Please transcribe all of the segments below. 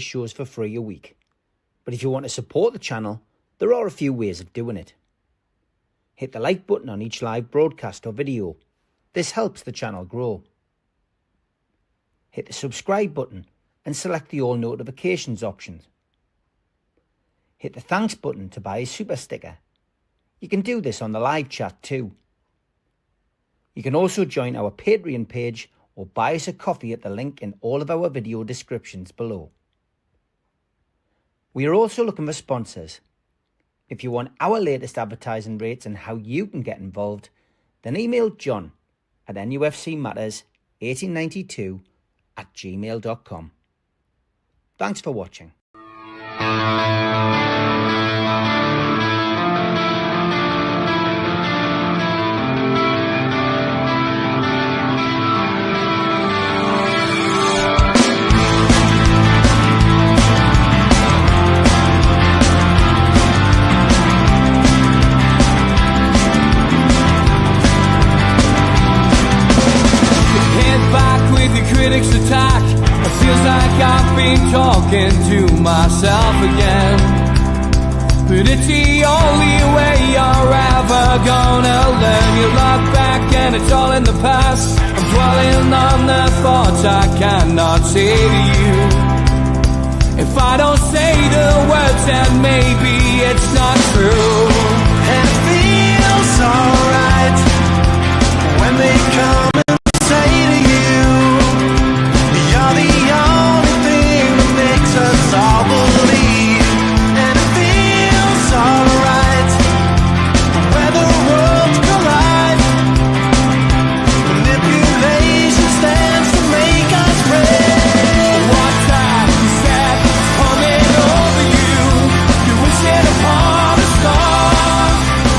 shows for free a week. But if you want to support the channel, there are a few ways of doing it. Hit the like button on each live broadcast or video. This helps the channel grow. Hit the subscribe button and select the all notifications option. Hit the thanks button to buy a super sticker. You can do this on the live chat too. You can also join our Patreon page or buy us a coffee at the link in all of our video descriptions below. We are also looking for sponsors. If you want our latest advertising rates and how you can get involved, then email John at nufcmatterspodcast1892@gmail.com. Thanks for watching. Critics attack. It feels like I've been talking to myself again. But it's the only way you're ever gonna learn. You look back and it's all in the past. I'm dwelling on the thoughts I cannot say to you. If I don't say the words, then maybe it's not true. And it feels alright when they come and say to you, all believe, and it feels alright where the worlds collide. Manipulation stands to make us break. What time you said coming over you? You wish it upon a star.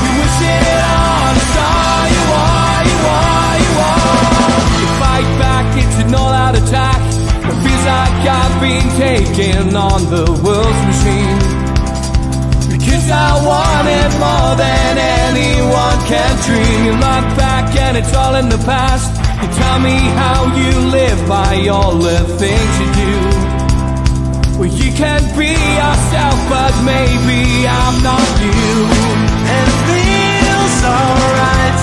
You wish it on a star. You are, you are, you are. You fight back, it's an all-out attack. It feels like I've been taken on the world's machine, because I want it more than anyone can dream. You look back and it's all in the past. You tell me how you live by all the things you do. Well, you can be yourself, but maybe I'm not you. And it feels alright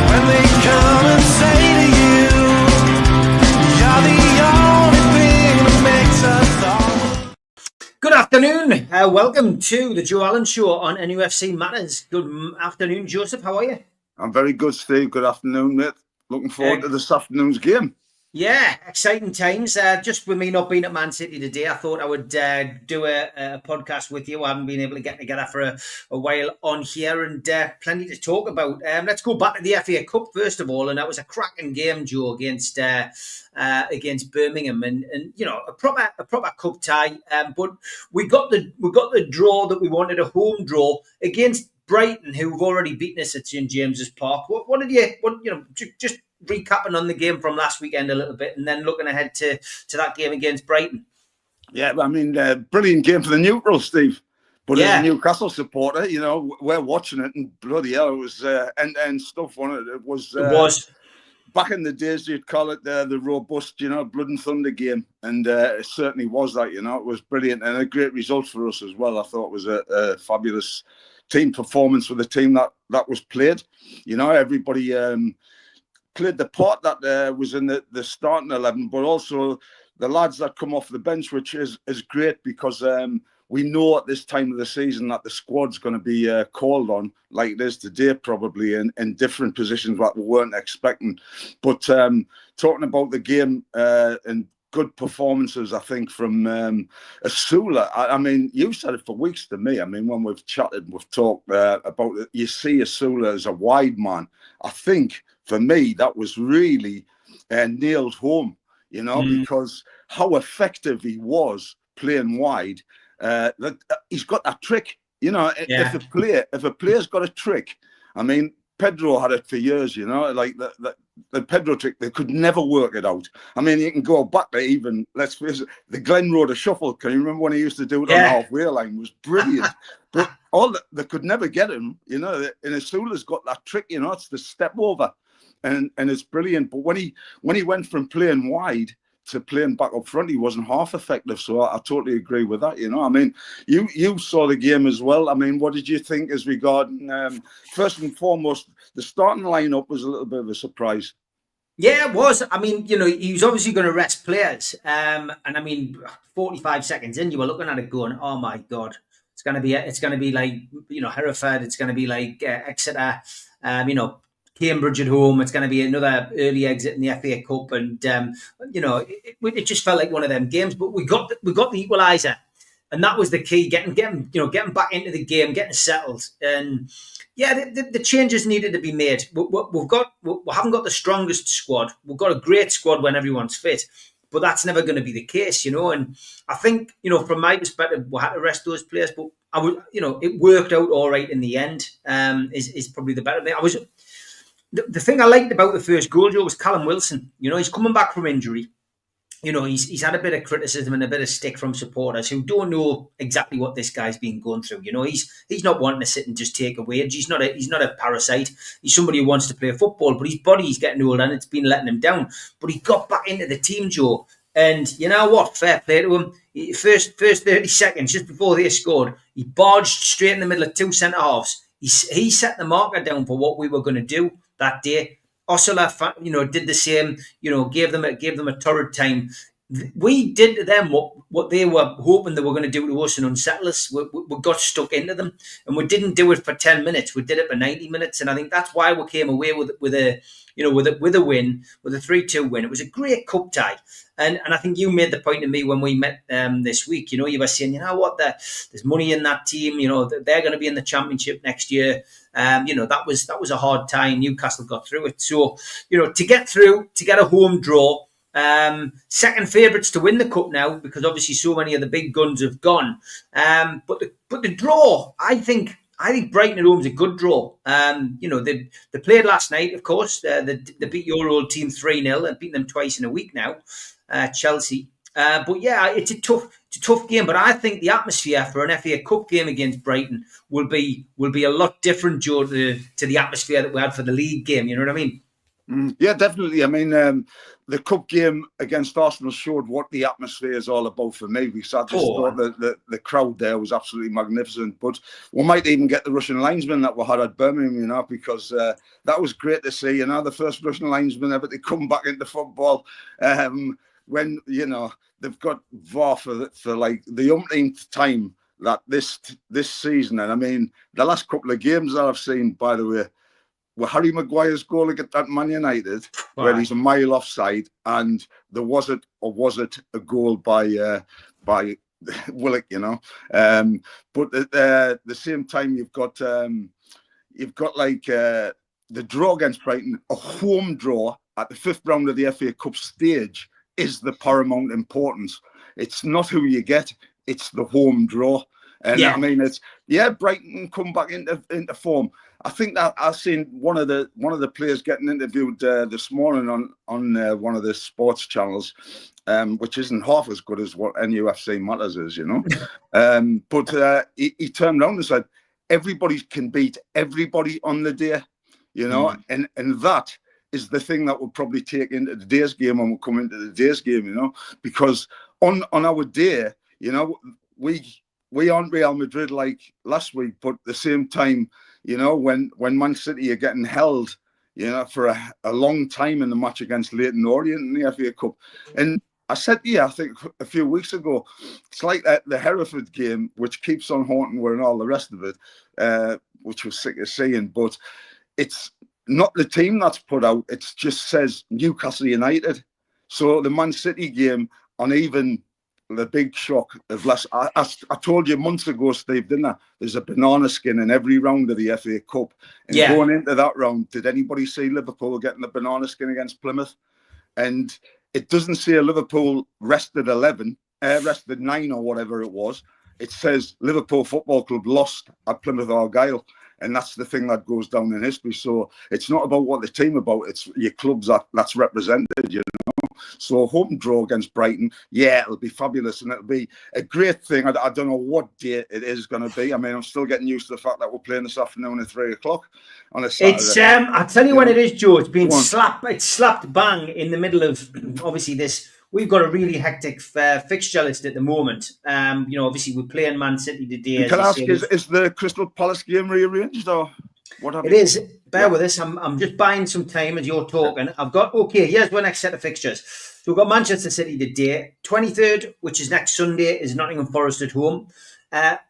when they come and say to you, you're the only thing that makes us all. Good afternoon. Welcome to the Joe Allon Show on NUFC Matters. Good afternoon, Joseph. How are you? I'm very good, Steve. Good afternoon, mate. Looking forward to this afternoon's game. Yeah, exciting times. Just with me not being at Man City today, I thought I would do a podcast with you. I haven't been able to get together for a while on here, and plenty to talk about. Let's go back to the FA Cup first of all, and that was a cracking game, Joe, against Birmingham, and you know, a proper cup tie. But we got the draw that we wanted, a home draw against Brighton, who've already beaten us at St James's Park. What did you just recapping on the game from last weekend a little bit, and then looking ahead to that game against Brighton? Yeah, I mean, brilliant game for the neutrals, Steve. But as a Newcastle supporter, you know, we're watching it, and bloody hell, it was end-to-end stuff on it. It was back in the days, you'd call it the robust, you know, blood and thunder game, and it certainly was that. You know, it was brilliant and a great result for us as well. I thought it was a fabulous team performance with the team that was played. You know, everybody played the part that was in the starting 11, but also the lads that come off the bench, which is great, because we know at this time of the season that the squad's going to be called on, like it is today, probably in different positions that we weren't expecting. But talking about the game and good performances, I think, from Asula. I mean, you've said it for weeks to me. I mean, when we've chatted, we've talked about it. You see Asula as a wide man. I think, for me, that was really nailed home, you know, because how effective he was playing wide. That he's got that trick, you know. If a player's got a trick, I mean, Pedro had it for years, you know, like the Pedro trick. They could never work it out. I mean, you can go back to even, let's face it, the Glen Road shuffle. Can you remember when he used to do it on the halfway line? It was brilliant. But they could never get him, you know. And Asula's got that trick, you know. It's the step over, and it's brilliant. But when he went from playing wide to playing back up front, he wasn't half effective. So I totally agree with that. You know, I mean, you saw the game as well. I mean, what did you think as regarding first and foremost, the starting lineup was a little bit of a surprise. Yeah, it was. I mean, you know, he was obviously going to rest players. And I mean, 45 seconds in, you were looking at it going, oh my God, it's going to be like, you know, Hereford. It's going to be like Exeter, you know, Cambridge at home. It's going to be another early exit in the FA Cup. And, you know, it just felt like one of them games, but we got the equaliser. And that was the key, getting back into the game, getting settled. And yeah, the changes needed to be made. We haven't got the strongest squad. We've got a great squad when everyone's fit, but that's never going to be the case, you know. And I think, you know, from my perspective, we had to rest those players, but it worked out all right in the end. Is probably the better thing. The thing I liked about the first goal, Joe, was Callum Wilson. You know, he's coming back from injury. You know, he's had a bit of criticism and a bit of stick from supporters who don't know exactly what this guy's been going through. You know, he's not wanting to sit and just take a wage. He's not a parasite. He's somebody who wants to play football, but his body's getting old and it's been letting him down. But he got back into the team, Joe. And you know what? Fair play to him. First 30 seconds, just before they scored, he barged straight in the middle of two centre-halves. He set the marker down for what we were going to do that day. Ossola, you know, did the same. You know, gave them a torrid time. We did to them what they were hoping they were going to do to us and unsettle us. We got stuck into them, and we didn't do it for 10 minutes. We did it for 90 minutes, and I think that's why we came away with a win, with a 3-2 win. It was a great cup tie, and I think you made the point to me when we met this week. You know, you were saying, you know what, there's money in that team. You know, they're going to be in the championship next year. You know, that was a hard time. Newcastle got through it. So, you know, to get a home draw, second favourites to win the cup now, because obviously so many of the big guns have gone. But the draw, I think Brighton at home is a good draw. You know, they played last night, of course. They beat your old team 3-0 and beat them twice in a week now, Chelsea. But yeah, it's a tough game. But I think the atmosphere for an FA Cup game against Brighton will be a lot different, Joe, to the atmosphere that we had for the league game. You know what I mean? Yeah, definitely. I mean, the cup game against Arsenal showed what the atmosphere is all about for me, because I just thought that the crowd there was absolutely magnificent. But we might even get the Russian linesman that we had at Birmingham, you know, because that was great to see, you know, the first Russian linesman ever to come back into football. When, you know, they've got VAR for like the umpteenth time that this season. And I mean, the last couple of games that I've seen, by the way, were Harry Maguire's goal against that Man United, where he's a mile offside, and was it a goal by Willock, you know? But at the same time, you've got like the draw against Brighton, a home draw at the fifth round of the FA Cup stage is the paramount importance. It's not who you get; it's the home draw. And I mean, Brighton come back into form. I think that I've seen one of the players getting interviewed this morning on one of the sports channels, which isn't half as good as what NUFC Matters is, you know. But he turned around and said, everybody can beat everybody on the day, you know, and that is the thing that we'll probably take into the day's game when we come into the day's game, you know, because on our day, you know, we aren't Real Madrid like last week, but at the same time, you know, when Man City are getting held, you know, for a long time in the match against Leyton Orient in the FA Cup. And I said, I think a few weeks ago, it's like the Hereford game, which keeps on haunting and all the rest of it, which was sick of seeing. But it's not the team that's put out. It just says Newcastle United. So the Man City game, on even the big shock of last, I told you months ago, Steve, didn't I? There's a banana skin in every round of the FA Cup. And going into that round, did anybody see Liverpool getting the banana skin against Plymouth? And it doesn't say Liverpool rested 11, rested 9 or whatever it was. It says Liverpool Football Club lost at Plymouth Argyle. And that's the thing that goes down in history. So it's not about what the team about, it's your clubs that's represented, you know. So home draw against Brighton, it'll be fabulous, and it'll be a great thing. I don't know what day it is going to be. I mean, I'm still getting used to the fact that we're playing this afternoon at 3:00 on a Saturday. It's I'll tell you when it is, Joe. It's been slapped bang in the middle of obviously this we've got a really hectic fixture list at the moment. Obviously we're playing Man City today. And can I ask, is the Crystal Palace game rearranged or what have It you? is. Bear with us. I'm just buying some time as you're talking. I've got, here's my next set of fixtures. So we've got Manchester City today. 23rd, which is next Sunday, is Nottingham Forest at home.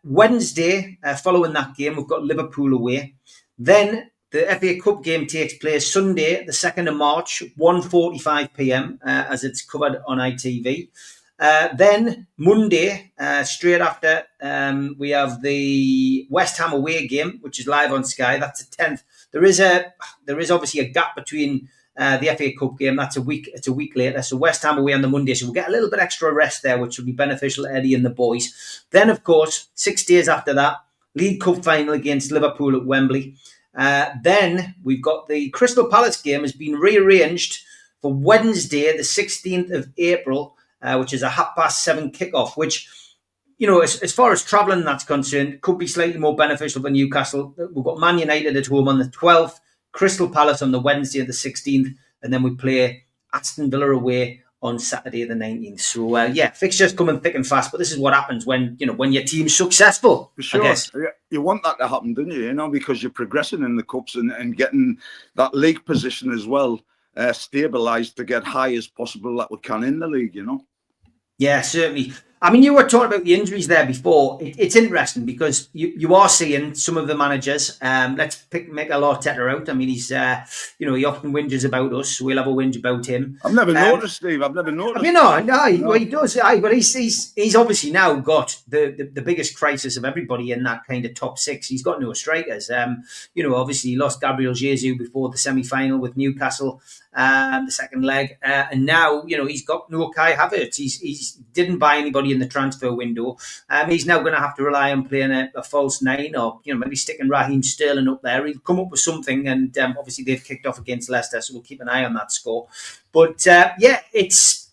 Wednesday, following that game, we've got Liverpool away. Then the FA Cup game takes place Sunday, the 2nd of March, 1:45 p.m, as it's covered on ITV. Then Monday, straight after, we have the West Ham away game, which is live on Sky. That's the 10th. There is obviously a gap between the FA Cup game. That's a week. It's a week later. So West Ham away on the Monday. So we'll get a little bit extra rest there, which will be beneficial to Eddie and the boys. Then, of course, 6 days after that, League Cup final against Liverpool at Wembley. Then we've got the Crystal Palace game has been rearranged for Wednesday, the 16th of April, which is a 7:30 kickoff, which, as far as travelling that's concerned, could be slightly more beneficial for Newcastle. We've got Man United at home on the 12th, Crystal Palace on the Wednesday, the 16th, and then we play Aston Villa away on Saturday, the 19th. So, fixtures coming thick and fast, but this is what happens when your team's successful. For sure. I guess. You want that to happen, don't you? Because you're progressing in the Cups and getting that league position as well stabilised to get high as possible that we can in the league, Yeah, certainly. I mean, you were talking about the injuries there before. It's interesting because you are seeing some of the managers. Let's pick Mikel Arteta out. I mean, he's he often whinges about us. So we'll have a whinge about him. I've never noticed, Steve. I've never noticed. No. Well, he does. But he's obviously now got the biggest crisis of everybody in that kind of top six. He's got no strikers. Obviously he lost Gabriel Jesus before the semi-final with Newcastle. The second leg, and now he's got no Kai Havertz. He's didn't buy anybody in the transfer window. He's now going to have to rely on playing a false nine, or maybe sticking Raheem Sterling up there. He'll come up with something, and obviously they've kicked off against Leicester, so we'll keep an eye on that score. But it's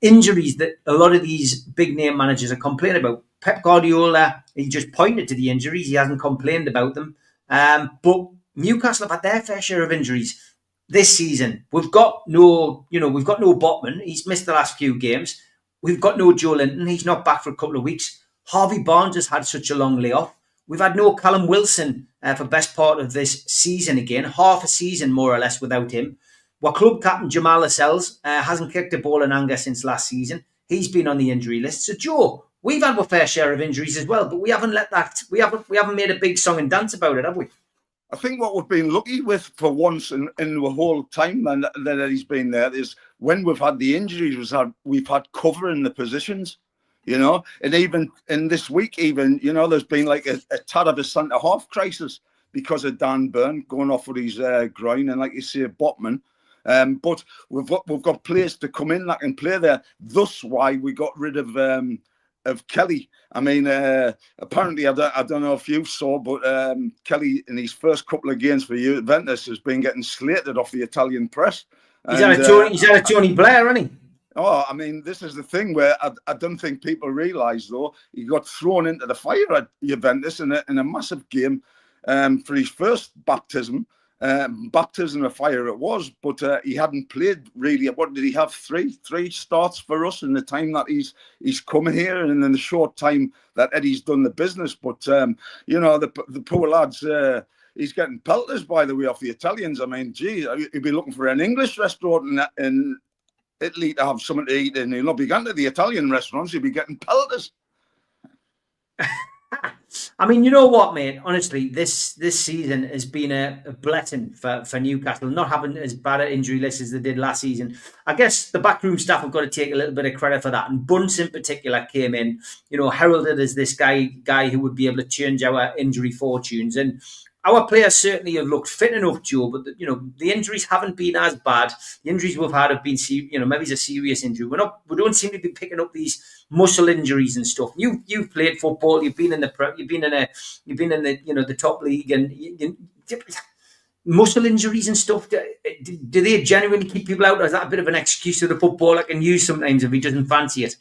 injuries that a lot of these big name managers are complaining about. Pep Guardiola, he just pointed to the injuries. He hasn't complained about them. But Newcastle have had their fair share of injuries this season. We've got no Botman. He's missed the last few games. We've got no Joe Linton. He's not back for a couple of weeks. Harvey Barnes has had such a long layoff. We've had no Callum Wilson for best part of this season again. Half a season, more or less, without him. Our club captain, Jamal Lascelles, hasn't kicked a ball in anger since last season. He's been on the injury list. So, Joe, we've had our fair share of injuries as well, but we haven't made a big song and dance about it, have we? I think what we've been lucky with for once in the whole time that he's been there is when we've had the injuries, we've had cover in the positions, and even in this week, there's been like a tad of a centre half crisis because of Dan Burn going off with his groin, and like you say, Botman. But we've got players to come in that can play there. Thus, why we got rid of Kelly. I mean, apparently, I don't know if you saw, but Kelly, in his first couple of games for Juventus, has been getting slated off the Italian press. He's had a Tony Blair, hasn't he? Oh, I mean, this is the thing where I don't think people realise, though, he got thrown into the fire at Juventus in a massive game for his first baptism. Baptism of fire it was, but he hadn't played really. What did he have? Three starts for us in the time that he's come here, and in the short time that Eddie's done the business. But the poor lads, he's getting pelters, by the way, off the Italians. I mean, gee, he'd be looking for an English restaurant in Italy to have something to eat, and he'll not be going to the Italian restaurants. He'll be getting pelters. I mean, you know what, mate? Honestly, this season has been a blessing for Newcastle, not having as bad an injury list as they did last season. I guess the backroom staff have got to take a little bit of credit for that. And Bunce in particular came in, heralded as this guy who would be able to change our injury fortunes. And our players certainly have looked fit enough, Joe, but the injuries haven't been as bad. The injuries we've had have been, maybe it's a serious injury. We don't seem to be picking up these muscle injuries and stuff. You've played football. You've been in the top league, and muscle injuries and stuff. Do they genuinely keep people out, or is that a bit of an excuse that the footballer can use sometimes if he doesn't fancy it?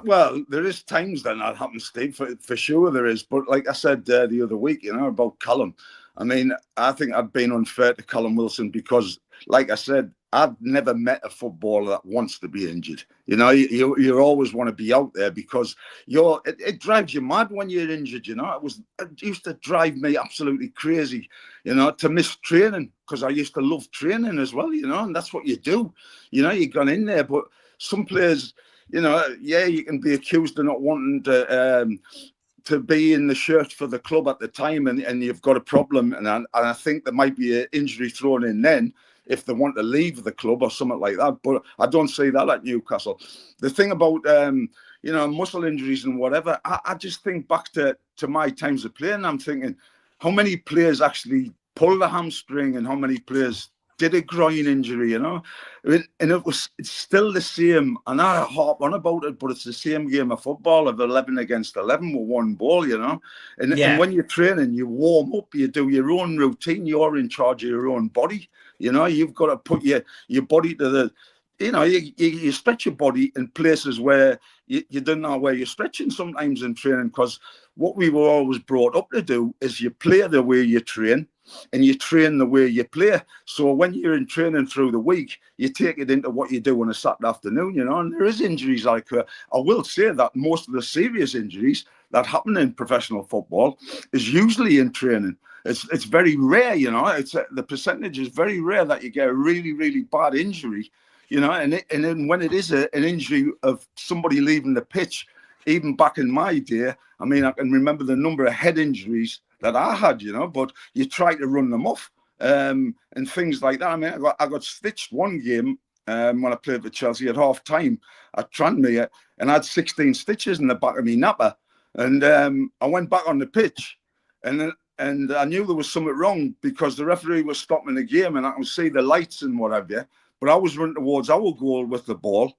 Well, there is times that happens, Steve, for sure there is. But like I said the other week, about Callum, I mean, I think I've been unfair to Callum Wilson because like I said, I've never met a footballer that wants to be injured. You know, you always want to be out there because it drives you mad when you're injured. You know, it used to drive me absolutely crazy, you know, to miss training because I used to love training as well, you know, and that's what you do. You know, you've gone in there, but some players, you know, yeah, you can be accused of not wanting to be in the shirt for the club at the time, and you've got a problem, and I think there might be an injury thrown in then if they want to leave the club or something like that. But I don't see that at Newcastle. The thing about you know, muscle injuries and whatever, I just think back to my times of playing. I'm thinking, how many players actually pulled a hamstring and how many players did a groin injury, you know? And it's still the same. And I harp on about it, but it's the same game of football of 11 against 11 with one ball, you know? And when you're training, you warm up, you do your own routine, you're in charge of your own body. You know, you've got to put your body to the, you know, you stretch your body in places where you don't know where you're stretching sometimes in training, because what we were always brought up to do is you play the way you train and you train the way you play. So when you're in training through the week, you take it into what you do on a Saturday afternoon, you know, and there is injuries like, I will say that most of the serious injuries that happen in professional football is usually in training. It's very rare, you know, the percentage is very rare that you get a really, really bad injury, you know, and then when it is an injury of somebody leaving the pitch, even back in my day, I mean, I can remember the number of head injuries that I had, you know, but you try to run them off and things like that. I mean, I got stitched one game when I played for Chelsea at half time at Tranmere, and I had 16 stitches in the back of my napper. And I went back on the pitch and I knew there was something wrong because the referee was stopping the game and I could see the lights and what have you. But I was running towards our goal with the ball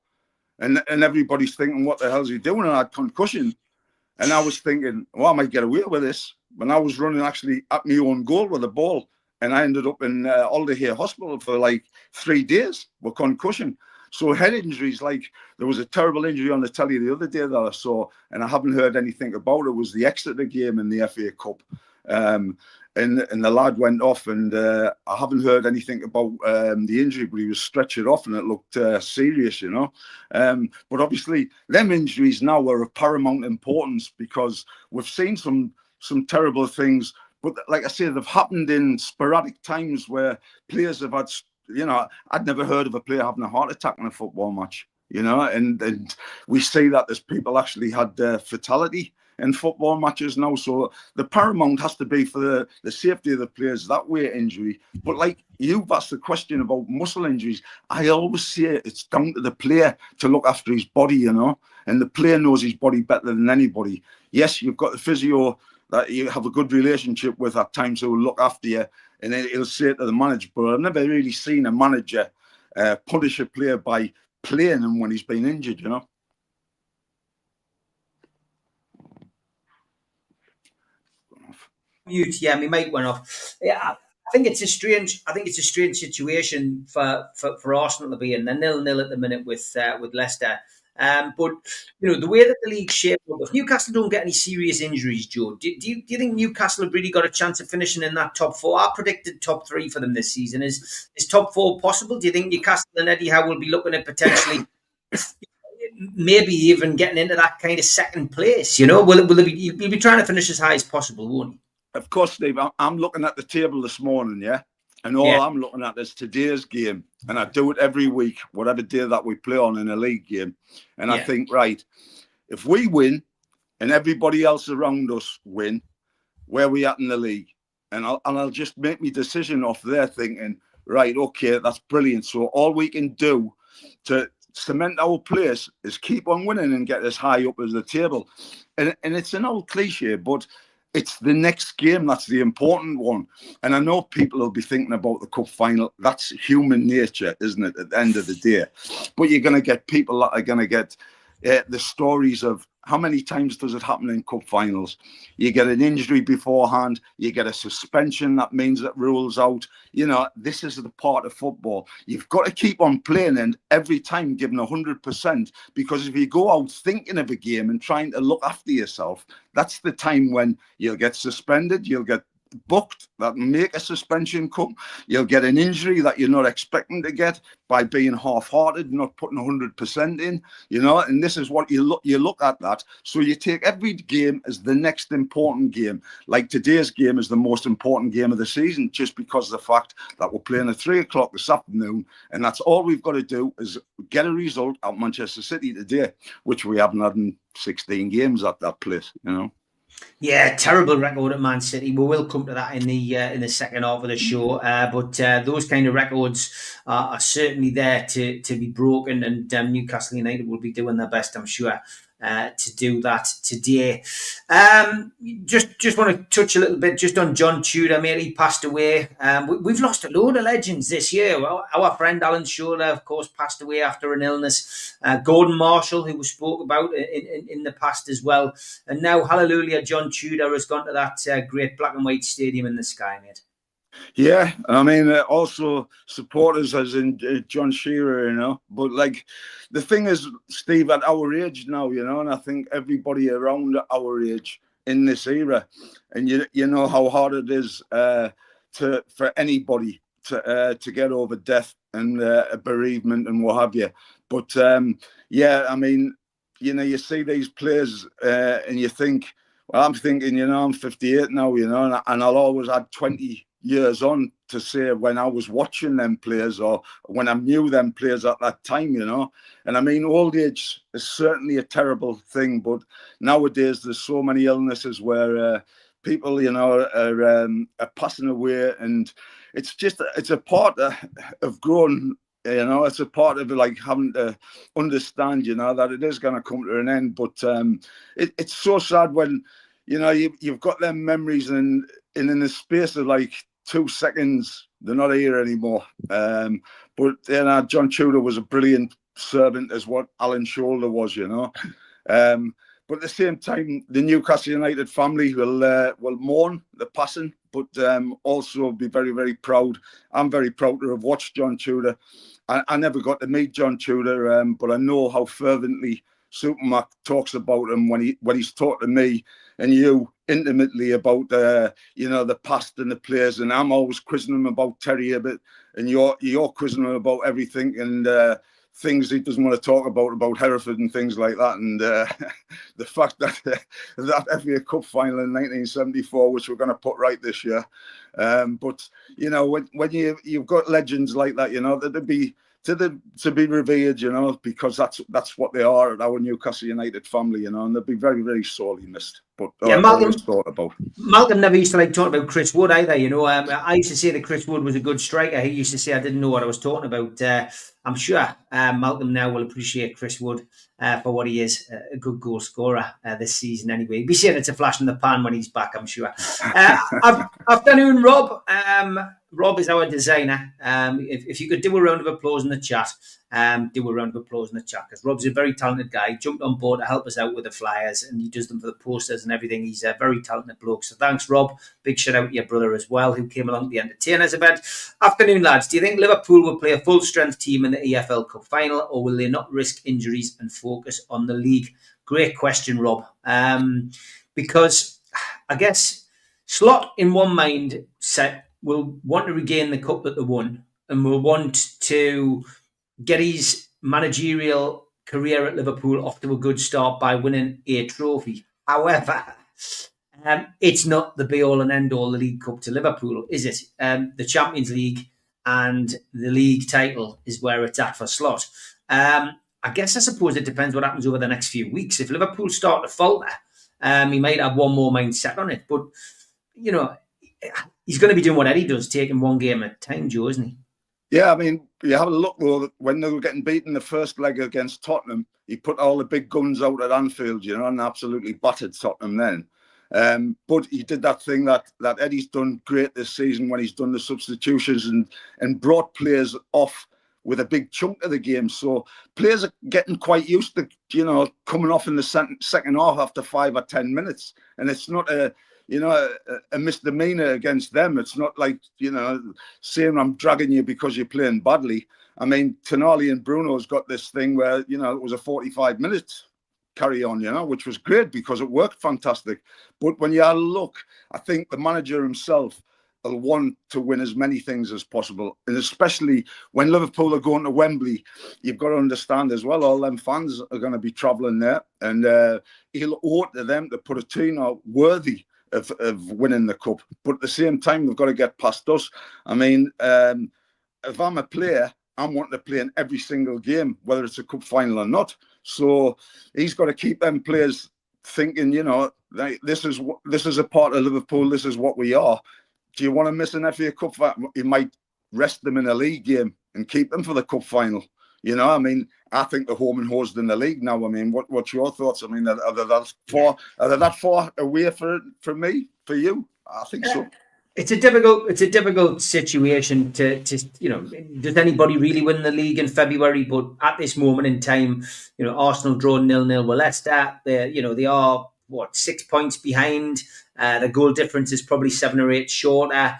and everybody's thinking, what the hell is he doing? And I had concussion. And I was thinking, well, I might get away with this. When I was running actually at my own goal with the ball, and I ended up in Alderhay Hospital for like 3 days with concussion. So head injuries, like there was a terrible injury on the telly the other day that I saw, and I haven't heard anything about it. It was the Exeter game in the FA Cup. And the lad went off, and I haven't heard anything about the injury, but he was stretchered off and it looked serious, you know. But obviously, them injuries now are of paramount importance because we've seen some terrible things. But like I say, they've happened in sporadic times where players have had, you know, I'd never heard of a player having a heart attack in a football match, you know, and we see that there's people actually had fatality in football matches now. So the paramount has to be for the safety of the players, that way injury. But like you've asked the question about muscle injuries, I always say it's down to the player to look after his body, you know, and the player knows his body better than anybody. Yes, you've got the physio that you have a good relationship with at times who will look after you, and he'll say to the manager, but I've never really seen a manager punish a player by playing him when he's been injured, you know. Mute, yeah, my mic went off. Yeah, I think it's a strange situation for Arsenal to be in. They're 0-0 at the minute with Leicester. But you know, the way that the league's shaped up, if Newcastle don't get any serious injuries, Joe, do you think Newcastle have really got a chance of finishing in that top four? I predicted top 3 for them this season. Is top 4 possible? Do you think Newcastle and Eddie Howe will be looking at potentially maybe even getting into that kind of second place? You know, will they be? You'll be trying to finish as high as possible, won't you? Of course, Steve. I'm looking at the table this morning, yeah? And all I'm looking at is today's game. And I do it every week, whatever day that we play on in a league game. And I think, right, if we win and everybody else around us win, where are we at in the league? And I'll just make my decision off there thinking, right, okay, that's brilliant. So all we can do to cement our place is keep on winning and get as high up as the table. And it's an old cliche, but it's the next game that's the important one. And I know people will be thinking about the cup final. That's human nature, isn't it, at the end of the day? But you're going to get people that are going to get the stories of how many times does it happen in cup finals? You get an injury beforehand, you get a suspension, that means it rules out. You know, this is the part of football. You've got to keep on playing and every time giving 100%, because if you go out thinking of a game and trying to look after yourself, that's the time when you'll get suspended, you'll get booked that make a suspension come. You'll get an injury that you're not expecting to get by being half-hearted, not putting 100% in, and this is what you look at that. So you take every game as the next important game. Like today's game is the most important game of the season, just because of the fact that we're playing at 3:00 this afternoon, and that's all we've got to do is get a result at Manchester City today, which we haven't had in 16 games at that place, Yeah, terrible record at Man City. We will come to that in the second half of the show. But those kind of records are certainly there to be broken, and Newcastle United will be doing their best, I'm sure, to do that today. Just want to touch a little bit just on John Tudor, mate. He passed away. We've lost a load of legends this year. Well, our friend Alan Shoulder, of course, passed away after an illness. Gordon Marshall, who we spoke about in the past as well. And now, hallelujah, John Tudor has gone to that great black and white stadium in the sky, mate. Yeah, I mean, also supporters as in John Shearer, But like, the thing is, Steve, at our age now, and I think everybody around our age in this era, and you know how hard it is for anybody to get over death and a bereavement and what have you. But yeah, I mean, you see these players and you think, well, I'm thinking, I'm 58 now, and I'll always add 20 years on to say when I was watching them players or when I knew them players at that time, And I mean, old age is certainly a terrible thing, but nowadays there's so many illnesses where people, are passing away, and it's a part of growing. It's a part of like having to understand, that it is going to come to an end. But it's so sad when, you've got them memories and in the space of like 2 seconds, they're not here anymore. But John Tudor was a brilliant servant, as what Alan Shoulder was, But at the same time, the Newcastle United family will mourn the passing, but also be very, very proud. I'm very proud to have watched John Tudor. I never got to meet John Tudor, but I know how fervently Supermac talks about him when he's talked to me and you intimately about the past and the players. And I'm always quizzing him about Terry Hibbert, and you're quizzing him about everything and things he doesn't want to talk about Hereford and things like that. And the fact that that FA Cup final in 1974, which we're going to put right this year. But when you've got legends like that, that'd be to be revered, because that's what they are at our Newcastle United family, and they'll be very, very sorely missed. But yeah, Malcolm never used to like talking about Chris Wood either. I used to say that Chris Wood was a good striker. He used to say I didn't know what I was talking about. I'm sure Malcolm now will appreciate Chris Wood for what he is, a good goal scorer this season anyway. He'll be saying it's a flash in the pan when he's back, I'm sure. Afternoon, Rob. Rob is our designer. If you could do a round of applause in the chat, do a round of applause in the chat, because Rob's a very talented guy. He jumped on board to help us out with the flyers, and he does them for the posters and everything. He's a very talented bloke. So thanks, Rob. Big shout out to your brother as well, who came along to the entertainers event. Afternoon, lads. Do you think Liverpool will play a full-strength team in the EFL Cup final, or will they not risk injuries and focus on the league? Great question, Rob. Because I guess Slot, in one mindset, will want to regain the cup that they won, and will want to get his managerial career at Liverpool off to a good start by winning a trophy. However, it's not the be-all and end-all, the League Cup to Liverpool, is it? The Champions League and the league title is where it's at for Slot. I suppose it depends what happens over the next few weeks. If Liverpool start to falter, he might have one more mindset on it. But, he's going to be doing what Eddie does, taking one game at a time, Joe, isn't he? Yeah, I mean, you have a look, though, when they were getting beaten the first leg against Tottenham, he put all the big guns out at Anfield, and absolutely battered Tottenham then. But he did that thing that Eddie's done great this season when he's done the substitutions and brought players off with a big chunk of the game. So players are getting quite used to, coming off in the second half after 5 or 10 minutes. And it's not a misdemeanor against them. It's not like, saying I'm dragging you because you're playing badly. I mean, Tonali and Bruno's got this thing where, it was a 45 minutes carry on, which was great because it worked fantastic. But when you look, I think the manager himself will want to win as many things as possible. And especially when Liverpool are going to Wembley, you've got to understand as well, all them fans are going to be travelling there. And he'll owe it to them to put a team out worthy of winning the cup. But at the same time, they've got to get past us. I mean, if I'm a player, I'm wanting to play in every single game, whether it's a cup final or not. So he's got to keep them players thinking, this is a part of Liverpool. This is what we are. Do you want to miss an FA Cup? You might rest them in a league game and keep them for the cup final. I mean, I think they're home and hosed in the league now. I mean, what's your thoughts? I mean, are they that far away from me, for you? I think so. It's a difficult situation to does anybody really win the league in February? But at this moment in time, Arsenal draw 0-0 with Leicester. They are 6 points behind. The goal difference is probably 7 or 8 shorter.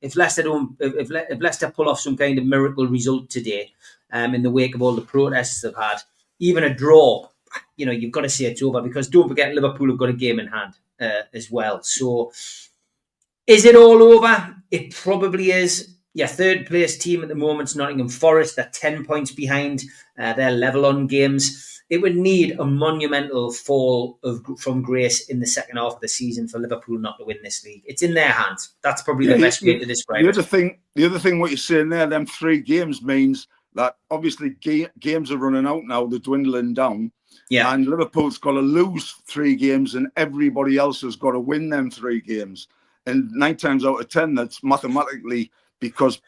If Leicester pull off some kind of miracle result today, in the wake of all the protests they've had, even a draw, you've got to say it's over, because don't forget Liverpool have got a game in hand as well. So is it all over? It probably is. Your third place team at the moment is Nottingham Forest. They're 10 points behind. They're level on games. It would need a monumental fall from grace in the second half of the season for Liverpool not to win this league. It's in their hands. That's probably the best way to describe it. The other thing, what you're saying there, them 3 games means that obviously games are running out now. They're dwindling down. Yeah. And Liverpool's got to lose 3 games, and everybody else has got to win them 3 games. And 9 times out of 10, that's mathematically because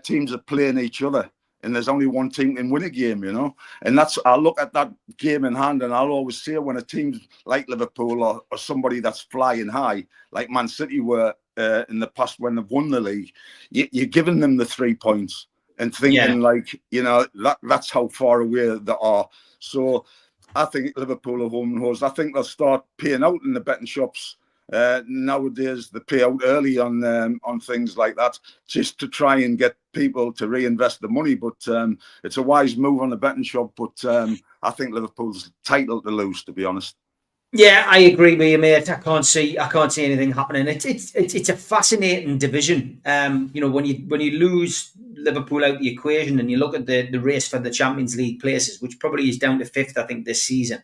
teams are playing each other. And there's only one team can win a game, And I look at that game in hand, and I'll always say when a team like Liverpool or somebody that's flying high, like Man City were in the past when they've won the league, you're giving them the 3 points and thinking that's how far away they are. So I think Liverpool are home and hosed. I think they'll start paying out in the betting shops. Nowadays they pay out early on things like that, just to try and get people to reinvest the money. But it's a wise move on the betting shop. But I think Liverpool's title to lose, to be honest. Yeah, I agree with you, mate. I can't see anything happening. It's a fascinating division. When you lose Liverpool out the equation and you look at the race for the Champions League places, which probably is down to 5th, I think, this season.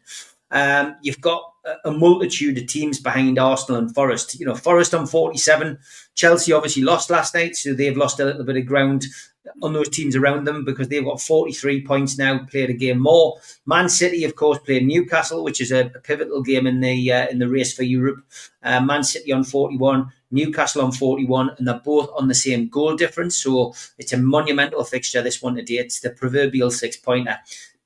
You've got a multitude of teams behind Arsenal and Forest. Forest on 47. Chelsea obviously lost last night, so they've lost a little bit of ground on those teams around them because they've got 43 points now, played a game more. Man City, of course, played Newcastle, which is a pivotal game in the race for Europe. Man City on 41, Newcastle on 41, and they're both on the same goal difference. So it's a monumental fixture, this one today. It's the proverbial 6-pointer.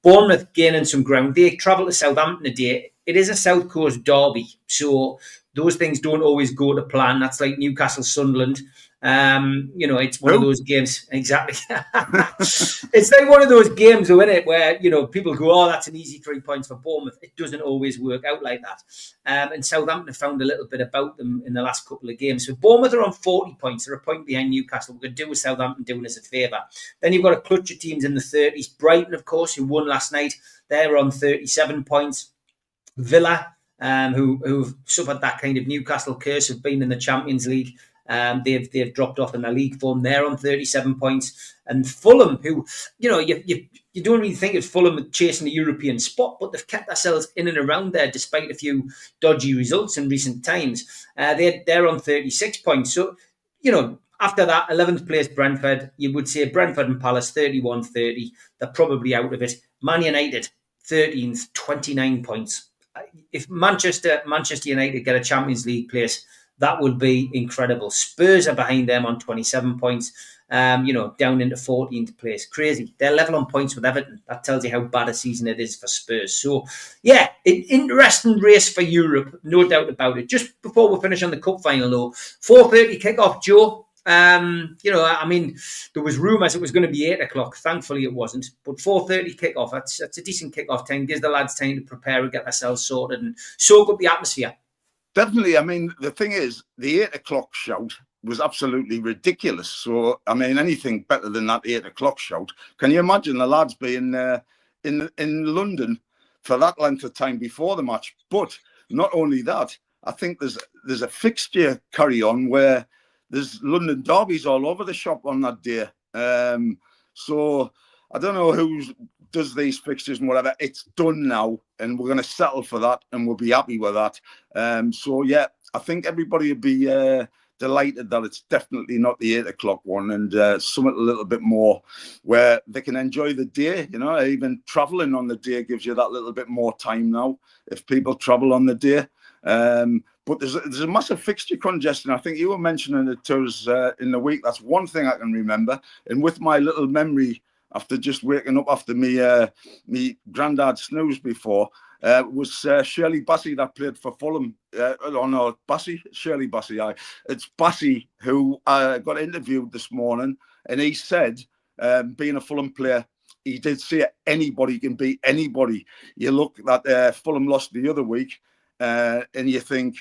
Bournemouth gaining some ground. They travel to Southampton today. It is a South Coast derby, so those things don't always go to plan. That's like Newcastle Sunderland. It's one of those games. Exactly. It's like one of those games, isn't it, where people go, "Oh, that's an easy 3 points for Bournemouth." It doesn't always work out like that. And Southampton have found a little bit about them in the last couple of games. So Bournemouth are on 40 points. They're a point behind Newcastle. We could do with Southampton doing us a favour. Then you've got a clutch of teams in the 30s. Brighton, of course, who won last night. They're on 37 points. Villa, who've suffered that kind of Newcastle curse of being in the Champions League. They've dropped off in their league form. They're on 37 points. And Fulham, who, you don't really think of Fulham chasing a European spot, but they've kept themselves in and around there despite a few dodgy results in recent times. They're on 36 points. So, after that, 11th place Brentford, you would say Brentford and Palace 31-30. They're probably out of it. Man United, 13th, 29 points. If Manchester United get a Champions League place, that would be incredible. Spurs are behind them on 27 points, down into 14th place. Crazy. They're level on points with Everton. That tells you how bad a season it is for Spurs. So, yeah, an interesting race for Europe, no doubt about it. Just before we finish on the cup final, though, 4:30 kickoff, Joe. There was rumours it was going to be 8 o'clock. Thankfully, it wasn't. But 4:30 kickoff, that's a decent kickoff time. Gives the lads time to prepare and get themselves sorted and soak up the atmosphere. Definitely. I mean, the thing is, the 8 o'clock shout was absolutely ridiculous. So, I mean, anything better than that 8 o'clock shout. Can you imagine the lads being in London for that length of time before the match. But not only that, I think there's a fixture carry on where there's London derbies all over the shop on that day. So I don't know who does these fixtures and whatever. It's done now, and we're going to settle for that, and we'll be happy with that. So yeah, I think everybody would be delighted that it's definitely not the 8 o'clock one, and something a little bit more where they can enjoy the day. You know, even travelling on the day gives you that little bit more time now if people travel on the day. But there's a massive fixture congestion. I think you were mentioning it to us in the week. That's one thing I can remember. And with my little memory after just waking up after me granddad snooze before, was Shirley Bassey that played for Fulham. Shirley Bassey. It's Bassey who got interviewed this morning, and he said, being a Fulham player, he did say anybody can beat anybody. You look at Fulham lost the other week, and you think,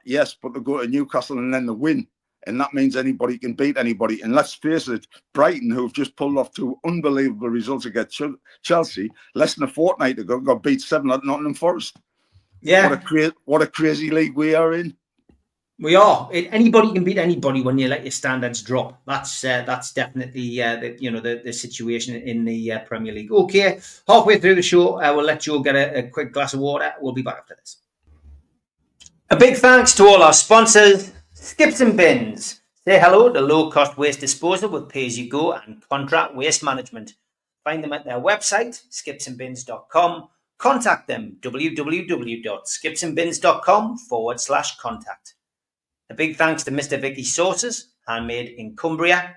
yes, but they go to Newcastle and then they win. And that means anybody can beat anybody. And let's face it, Brighton, who've just pulled off 2 unbelievable results against Chelsea, less than a fortnight ago, got beat 7 at Nottingham Forest. Yeah. What a crazy league we are in. We are. Anybody can beat anybody when you let your standards drop. That's definitely the situation in the Premier League. Okay, halfway through the show, we'll let Joe get a quick glass of water. We'll be back after this. A big thanks to all our sponsors, Skips and Bins. Say hello to low-cost waste disposal with pay-as-you-go and contract waste management. Find them at their website, skipsandbins.com. Contact them, www.skipsandbins.com/contact. A big thanks to Mr. Vicky's Sauces, handmade in Cumbria.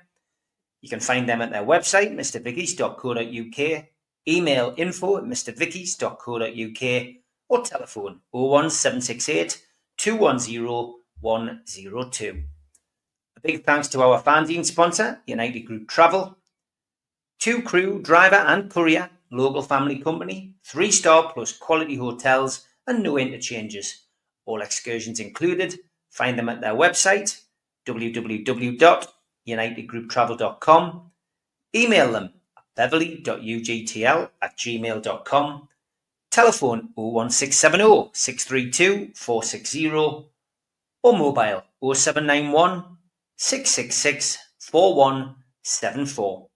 You can find them at their website, mrvickies.co.uk, email info@mrvickies.co.uk, or telephone 01768 210 102. A big thanks to our fanzine sponsor, United Group Travel. 2 crew, driver and courier, local family company, 3-star plus quality hotels and no interchanges. All excursions included. Find them at their website, www.unitedgrouptravel.com. Email them at beverly.ugtl@gmail.com. Telephone 01670 632 460 or mobile 0791 666 4174.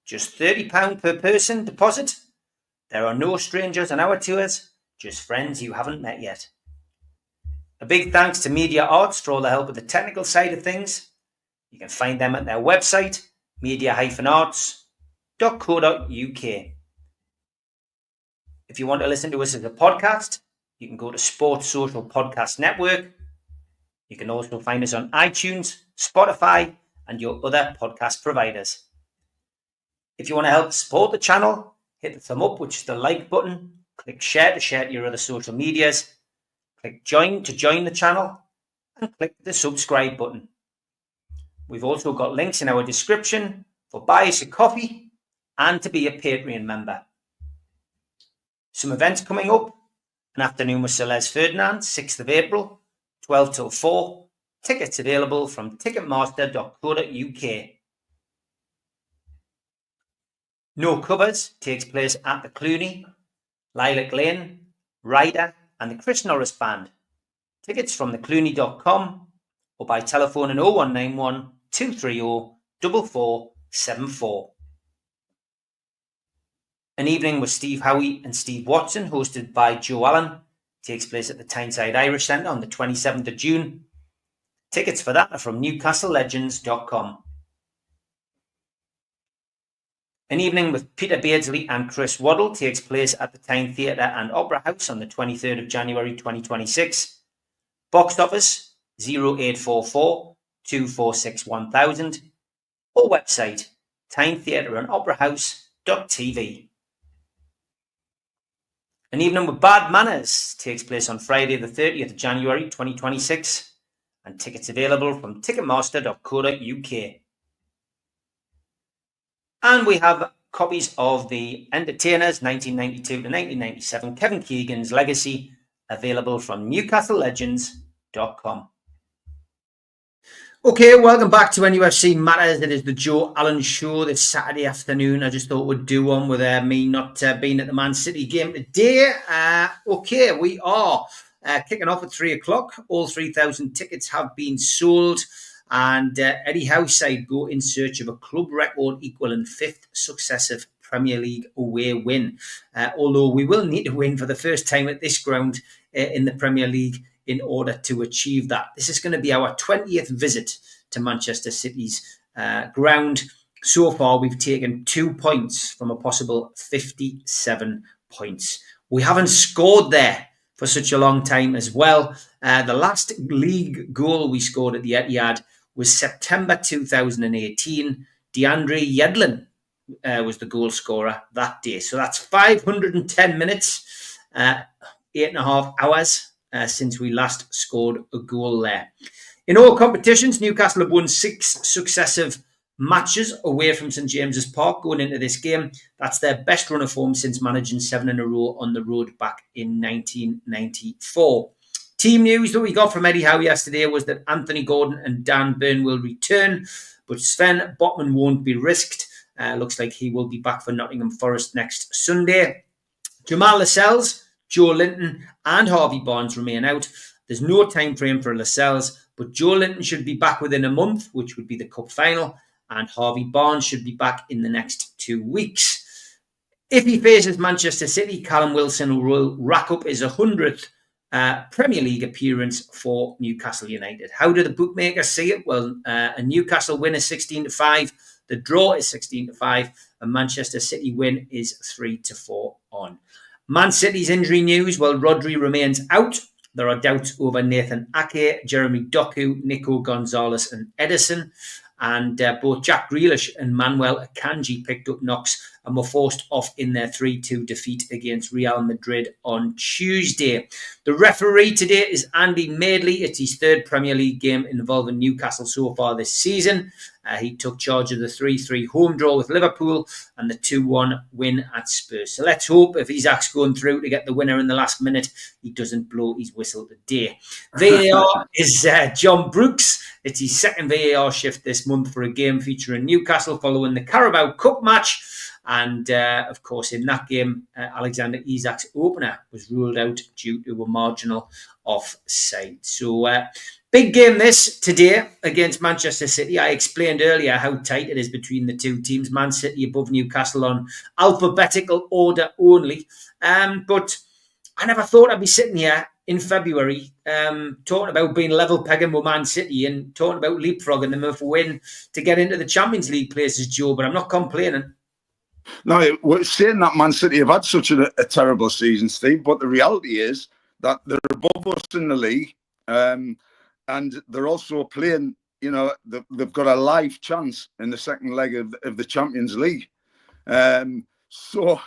Just £30 per person deposit. There are no strangers on our tours, just friends you haven't met yet. A big thanks to Media Arts for all the help with the technical side of things. You can find them at their website, media-arts.co.uk. If you want to listen to us as a podcast, you can go to Sports Social Podcast Network. You can also find us on iTunes, Spotify, and your other podcast providers. If you want to help support the channel, hit the thumb up, which is the like button. Click share to share to your other social medias. Click join to join the channel, and click the subscribe button. We've also got links in our description for buy us a coffee and to be a Patreon member. Some events coming up: an afternoon with Sir Les Ferdinand, 6th of April, 12 till 4. Tickets available from ticketmaster.co.uk. No Covers takes place at the Cluny, Lilac Lane, Ryder, and the Chris Norris Band. Tickets from theclooney.com or by telephone in 0191 230 4474. An evening with Steve Howie and Steve Watson, hosted by Joe Allon, takes place at the Tyneside Irish Centre on the 27th of June. Tickets for that are from newcastlelegends.com. An evening with Peter Beardsley and Chris Waddle takes place at the Tyne Theatre and Opera House on the 23rd of January 2026. Box office 0844 246 1000 or website tynetheatreandoperahouse.tv. An evening with Bad Manners takes place on Friday the 30th of January 2026 and tickets available from ticketmaster.co.uk. And we have copies of The Entertainers 1992 to 1997, Kevin Keegan's Legacy, available from newcastlelegends.com. Okay, welcome back to NUFC Matters. It is the Joe Allon show this Saturday afternoon. I just thought we'd do one with me not being at the Man City game today. Okay, we are kicking off at 3 o'clock. All 3,000 tickets have been sold. And Eddie Houseside go in search of a club record equaling 5th successive Premier League away win. Although we will need to win for the first time at this ground in the Premier League in order to achieve that. This is going to be our 20th visit to Manchester City's ground. So far, we've taken 2 points from a possible 57 points. We haven't scored there for such a long time as well. The last league goal we scored at the Etihad was September 2018. DeAndre Yedlin was the goal scorer that day. So that's 510 minutes, 8.5 hours since we last scored a goal there. In all competitions, Newcastle have won 6 successive matches away from St James's Park going into this game. That's their best run of form since managing 7 in a row on the road back in 1994. Team news that we got from Eddie Howe yesterday was that Anthony Gordon and Dan Burn will return, but Sven Botman won't be risked. Looks like he will be back for Nottingham Forest next Sunday. Jamal Lascelles, Joe Linton and Harvey Barnes remain out. There's no time frame for Lascelles, but Joe Linton should be back within a month, which would be the cup final, and Harvey Barnes should be back in the next 2 weeks. If he faces Manchester City, Callum Wilson will rack up his 100th Premier League appearance for Newcastle United. How do the bookmakers see it? Well, a Newcastle win is 16-5, the draw is 16-5, a Manchester City win is 3-4 on. Man City's injury news, well, Rodri remains out. There are doubts over Nathan Ake, Jeremy Doku, Nico Gonzalez and Edison. And both Jack Grealish and Manuel Akanji picked up knocks and were forced off in their 3-2 defeat against Real Madrid on Tuesday. The referee today is Andy Madeley. It's his 3rd Premier League game involving Newcastle so far this season. He took charge of the 3-3 home draw with Liverpool and the 2-1 win at Spurs. So let's hope if Isaac's going through to get the winner in the last minute, he doesn't blow his whistle today. VAR is John Brooks. It's his 2nd VAR shift this month for a game featuring Newcastle following the Carabao Cup match. And, of course, in that game, Alexander Isak's opener was ruled out due to a marginal offside. So, big game this today against Manchester City. I explained earlier how tight it is between the two teams. Man City above Newcastle on alphabetical order only. But I never thought I'd be sitting here in February talking about being level pegging with Man City and talking about leapfrogging them if we win to get into the Champions League places, Joe. But I'm not complaining. No, we're saying that Man City have had such a terrible season, Steve, but the reality is that they're above us in the league, and they're also playing, you know, they've got a live chance in the second leg of the Champions League. So,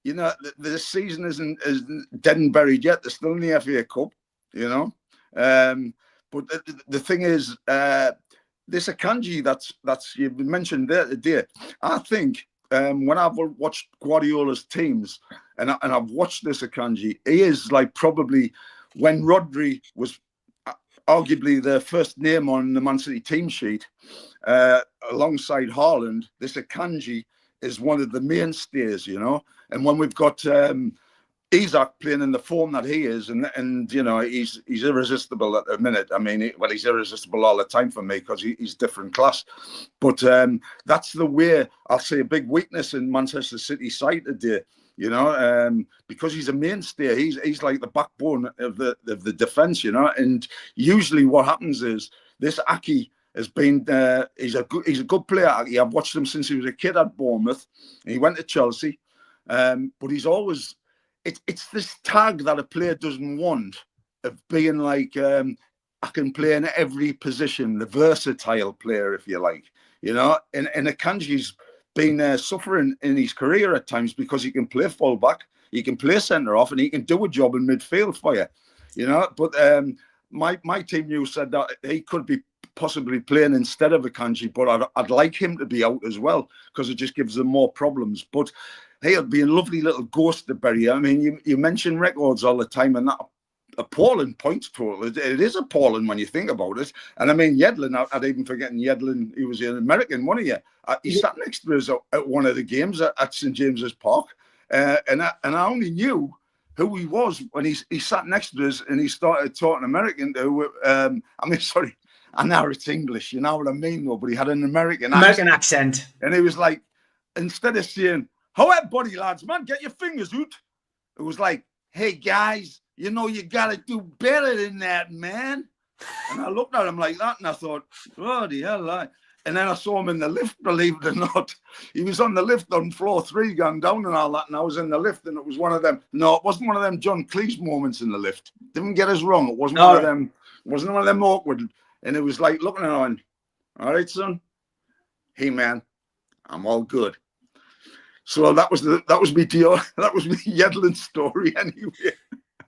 you know, the season isn't dead and buried yet. They're still in the FA Cup, you know. But the thing is, this Akanji that's you mentioned there today, I think, when I've watched Guardiola's teams and I've watched this Akanji, he is like probably when Rodri was arguably the first name on the Man City team sheet alongside Haaland, this Akanji is one of the mainstays, you know. And when we've got Isak playing in the form that he is, and you know, he's irresistible at the minute. I mean, he's irresistible all the time for me because he's different class. But that's the way, I'll say, a big weakness in Manchester City side today. You know, because he's a mainstay. He's like the backbone of the defence. You know, and usually what happens is this Aki has been he's a good player. Aki. I've watched him since he was a kid at Bournemouth. He went to Chelsea, but he's always. It's this tag that a player doesn't want of being like, I can play in every position, the versatile player, if you like, you know. And Akanji's been suffering in his career at times because he can play fullback, he can play centre off, and he can do a job in midfield for you, you know. But my team news said that he could be possibly playing instead of Akanji, but I'd like him to be out as well because it just gives them more problems. But hey, it'd be a lovely little ghost to bury. I mean, you mention records all the time, and that appalling points total. It is appalling when you think about it. And I mean, Yedlin, I'd even forgotten Yedlin. He was an American, wasn't he? He sat next to us at one of the games at St James's Park, and I only knew who he was when he sat next to us and he started talking American to. I mean, sorry, I know it's English, you know what I mean, though, but he had an American accent, and he was like, instead of saying, "How buddy lads, man, get your fingers out," it was like, "Hey guys, you know you gotta do better than that, man." And I looked at him like that, and I thought, "Bloody hell!" And then I saw him in the lift. Believe it or not, he was on the lift on floor 3, going down and all that. And I was in the lift, and it was one of them. No, it wasn't one of them John Cleese moments in the lift. Didn't get us wrong. It wasn't one of them. It wasn't one of them awkward. And it was like looking at him, "All right, son. Hey, man, I'm all good." So that was me Yedlin story anyway.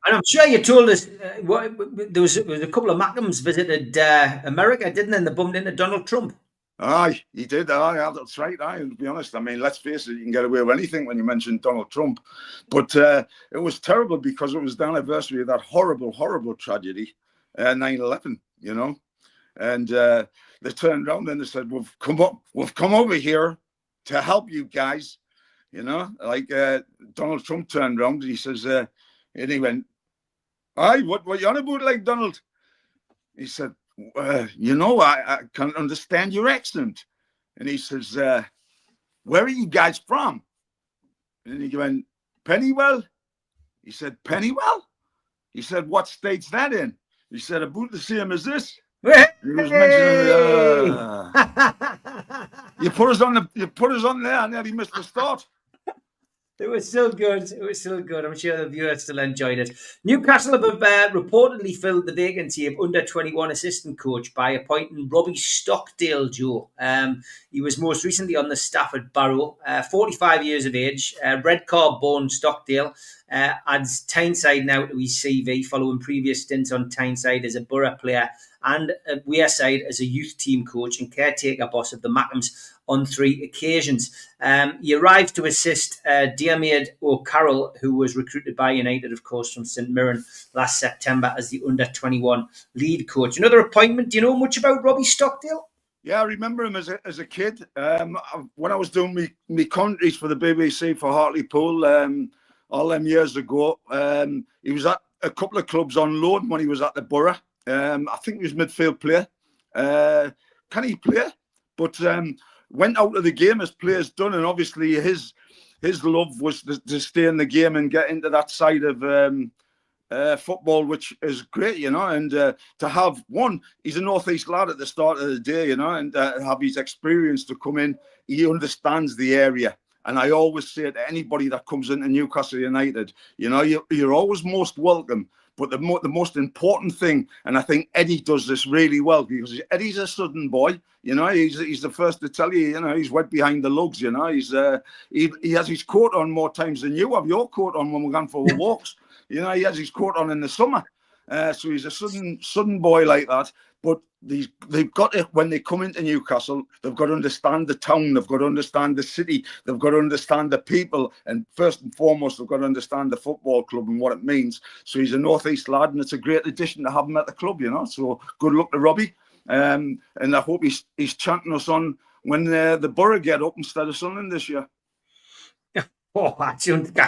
And I'm sure you told us there was a couple of Mackhams visited America, didn't they? And they bumped into Donald Trump. Aye, he did. Aye, that's right. Aye, to be honest, I mean, let's face it, you can get away with anything when you mention Donald Trump. But it was terrible because it was the anniversary of that horrible, horrible tragedy, 9/11. You know, and they turned around and they said, "We've come over here to help you guys." You know, like Donald Trump turned around and he says, and he went, "Aye, what you on about, like, Donald?" He said, "You know, I can't understand your accent." And he says, "Where are you guys from?" And he went, "Pennywell." He said, "Pennywell?" He said, "What state's that in?" He said, "About the same as this." He was mentioning, you put us on there, and then he missed the start. It was still good. It was still good. I'm sure the viewers still enjoyed it. Newcastle have reportedly filled the vacancy of under-21 assistant coach by appointing Robbie Stockdale, Joe. He was most recently on the staff at Barrow. 45 years of age, Redcar-born Stockdale adds Tyneside now to his CV following previous stints on Tyneside as a Borough player and at Wearside as a youth team coach and caretaker boss of the Mackhams on 3 occasions. He arrived to assist Diarmaid O'Carroll, who was recruited by United, of course, from St Mirren last September as the under-21 lead coach. Another appointment. Do you know much about Robbie Stockdale? Yeah, I remember him as a kid. When I was doing me commentaries for the BBC for Hartlepool all them years ago, he was at a couple of clubs on loan when he was at the Borough. I think he was midfield player. Can he play? But went out of the game as players done, and obviously his love was to stay in the game and get into that side of football, which is great, you know. And to have he's a northeast lad at the start of the day, you know, and have his experience to come in. He understands the area. And I always say to anybody that comes into Newcastle United, you know, you're always most welcome. But the most important thing, and I think Eddie does this really well, because Eddie's a Southern boy, you know, he's the first to tell you, you know, he's wet behind the lugs, you know, he has his coat on more times than you have your coat on when we're going for walks. You know, he has his coat on in the summer. So he's a Southern boy like that. But they've got to, when they come into Newcastle, they've got to understand the town, they've got to understand the city, they've got to understand the people, and first and foremost, they've got to understand the football club and what it means. So he's a northeast lad, and it's a great addition to have him at the club, you know. So good luck to Robbie, and I hope he's chanting us on when the Borough get up instead of Sunderland this year. Oh, I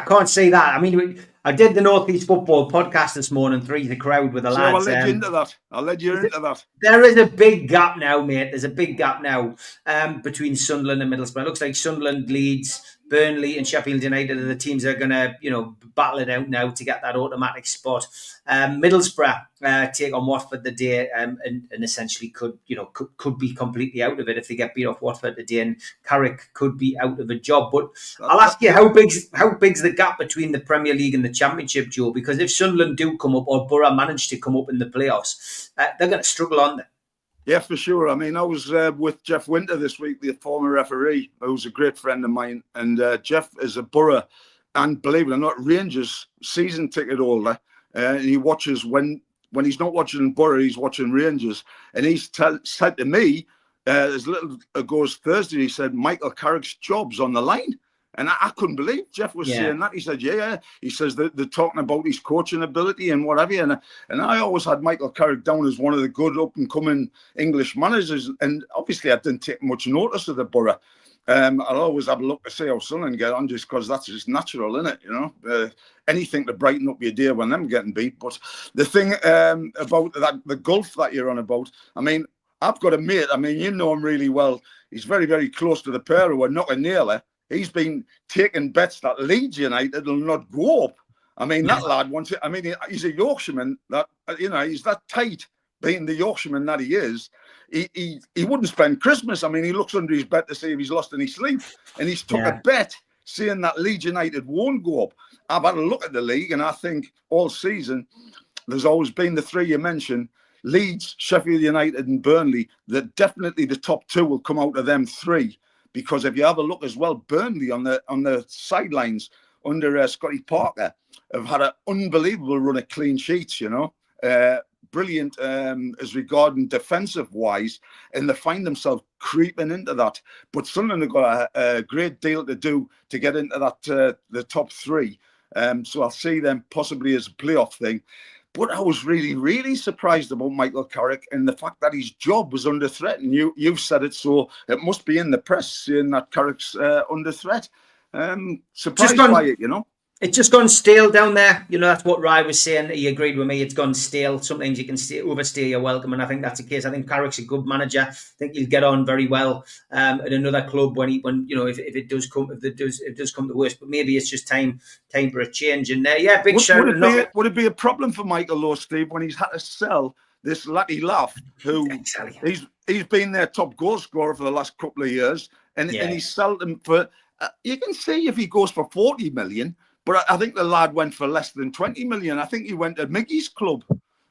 can't say that. I mean, I did the Northeast Football podcast this morning, Three's the Crowd with the lads. I'll let you into that. I'll let you into that. There is a big gap now, mate. There's a big gap now between Sunderland and Middlesbrough. It looks like Sunderland, Leeds, Burnley and Sheffield United are the teams that are going to, you know, battle it out now to get that automatic spot. Middlesbrough take on Watford today and essentially could be completely out of it if they get beat off Watford today, and Carrick could be out of a job. But I'll ask you, how big's the gap between the Premier League and the Championship, Joe? Because if Sunderland do come up or Borough manage to come up in the playoffs, they're going to struggle on there. Yeah, for sure. I mean, I was with Jeff Winter this week, the former referee, who's a great friend of mine. And Jeff is a Borough and, believe it or not, Rangers season ticket holder. And he watches when he's not watching Borough, he's watching Rangers. And he's said to me, as little ago as Thursday, he said, Michael Carrick's job's on the line. And I couldn't believe Jeff was saying that. He said, yeah. He says that they're talking about his coaching ability and whatever. And I always had Michael Carrick down as one of the good up-and-coming English managers. And obviously, I didn't take much notice of the Borough. I'll always have a look to see how Sunderland get on, just because that's just natural, isn't it? You know, anything to brighten up your day when them getting beat. But the thing about that, the gulf that you're on about, I mean, I've got a mate. I mean, you know him really well. He's very, very close to the pair who are knocking nearly. He's been taking bets that Leeds United will not go up. I mean, that lad wants it. I mean, he's a Yorkshireman that, you know, he's that tight, being the Yorkshireman that he is. He wouldn't spend Christmas. I mean, he looks under his bed to see if he's lost any sleep. And he's took a bet saying that Leeds United won't go up. I've had a look at the league, and I think all season there's always been the three you mentioned, Leeds, Sheffield United and Burnley, that definitely the top two will come out of them three. Because if you have a look as well, Burnley on the sidelines under Scotty Parker have had an unbelievable run of clean sheets, you know. Brilliant as regarding defensive-wise, and they find themselves creeping into that. But Sunderland have got a great deal to do to get into that the top three. So I'll see them possibly as a playoff thing. But I was really, really surprised about Michael Carrick and the fact that his job was under threat. And you've said it, so it must be in the press saying that Carrick's under threat. Surprised by it, you know. It's just gone stale down there. You know, that's what Rye was saying. He agreed with me. It's gone stale. Sometimes you can overstay your welcome, and I think that's the case. I think Carrick's a good manager. I think he'll get on very well at another club when you know, if it does come to worst. But maybe it's just time for a change. And big shout. Would it be a problem for Michael Lowe, Steve, when he's had to sell this Laddie Laugh, who he's been their top goal scorer for the last couple of years, and he's sold him for. You can see if he goes for 40 million. But I think the lad went for less than 20 million. I think he went to Miggy's club,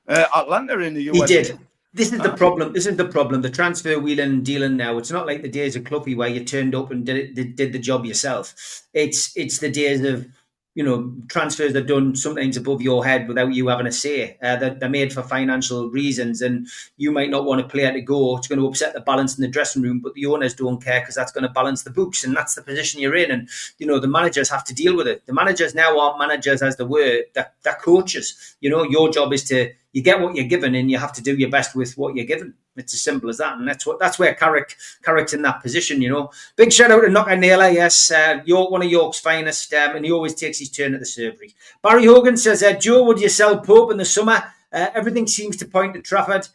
Atlanta in the US. He did. This is the problem. This is the problem. The transfer wheeling and dealing now. It's not like the days of Cluffy where you turned up and did the job yourself. It's the days of, you know, transfers are done sometimes above your head without you having a say. They're made for financial reasons, and you might not want a player to go. It's going to upset the balance in the dressing room, but the owners don't care because that's going to balance the books, and that's the position you're in. And, you know, the managers have to deal with it. The managers now aren't managers as they were. They're coaches. You know, your job is you get what you're given, and you have to do your best with what you're given. It's as simple as that, and that's where Carrick's in that position. You know, big shout out to Knocker Naylor. Yes, York, one of York's finest, and he always takes his turn at the surgery. Barry Hogan says, "Joe, would you sell Pope in the summer? Everything seems to point to Trafford.